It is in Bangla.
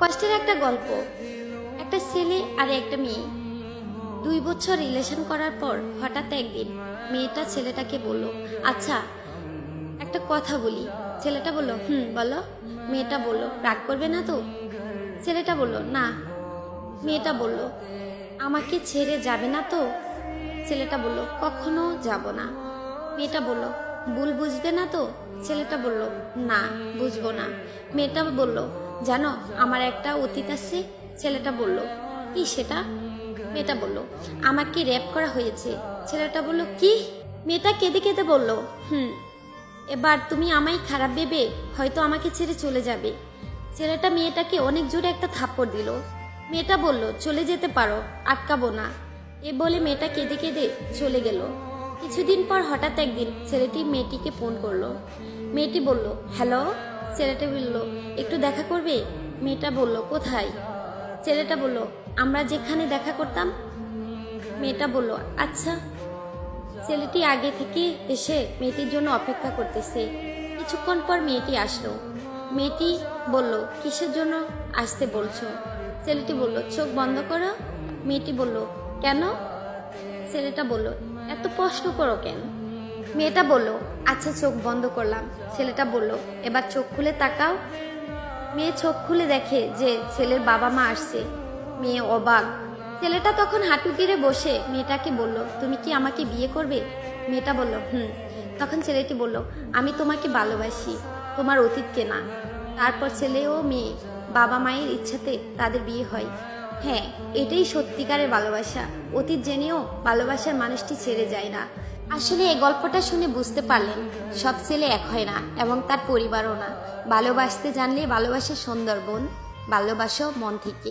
কষ্টের একটা গল্প। একটা ছেলে আর একটা মেয়ে 2 বছর রিলেশন করার পর হঠাৎ একদিন মেয়েটা ছেলেটাকে বলল, আচ্ছা একটা কথা বলি। ছেলেটা বলল, বলো। মেয়েটা বলল, রাগ করবে না তো? ছেলেটা বলল, না। মেয়েটা বলল, আমাকে ছেড়ে যাবে না তো? ছেলেটা বলল, কখনো যাব না। মেয়েটা বলল, ভুল বুঝবে না তো? ছেলেটা বলল, না, বুঝবো না। মেয়েটা বলল, জানো আমার একটা অতীত আছে। ছেলেটা বলল, কি সেটা? মেয়েটা বলল, আমাকে রেপ করা হয়েছে। ছেলেটা বলল, কি? মেয়েটা কেঁদে কেঁদে বলল, এবার তুমি আমায় খারাপ ভেবে হয়তো আমাকে ছেড়ে চলে যাবে। ছেলেটা মেয়েটাকে অনেক জোরে একটা থাপ্পড় দিল। মেয়েটা বলল, চলে যেতে পারো, আটকাবো না। এ বলে মেয়েটা কেঁদে কেঁদে চলে গেল। কিছুদিন পর হঠাৎ একদিন ছেলেটি মেয়েটিকে ফোন করলো। মেয়েটি বলল, হ্যালো। ছেলেটা বলল, একটু দেখা করবে? মেয়েটা বলল, কোথায়? ছেলেটা বলল, আমরা যেখানে দেখা করতাম। মেয়েটা বলল, আচ্ছা। ছেলেটি আগে থেকে এসে মেয়েটির জন্য অপেক্ষা করতেছে। কিছুক্ষণ পর মেয়েটি আসলো। মেয়েটি বলল, কিসের জন্য আসতে বলছো? ছেলেটি বলল, চোখ বন্ধ করো। মেয়েটি বলল, কেন? ছেলেটা বলল, এত প্রশ্ন করো কেন? মেয়েটা বলল, আচ্ছা চোখ বন্ধ করলাম। ছেলেটা বলল, এবার চোখ খুলে তাকাও। মেয়ে চোখ খুলে দেখে যে ছেলের বাবা মা আসছে। মেয়ে অবাক। ছেলেটা তখন হাঁটু গেড়ে বসে মেয়েটাকে বলল, তুমি কি আমাকে বিয়ে করবে? মেয়েটা বলল, তখন ছেলেটি বলল, আমি তোমাকে ভালোবাসি, তোমার অতীতকে না। তারপর ছেলে ও মেয়ে বাবা মায়ের ইচ্ছাতে তাদের বিয়ে হয়। হ্যাঁ, এটাই সত্যিকারের ভালোবাসা। অতীত জেনেও ভালোবাসার মানুষটি ছেড়ে যায় না। আসলে এই গল্পটা শুনে বুঝতে পারলেন, সব ছেলে এক হয় না এবং তার পরিবারও না। ভালোবাসতে জানলে ভালোবাসা সুন্দরবন, ভালোবাসো মন থেকে।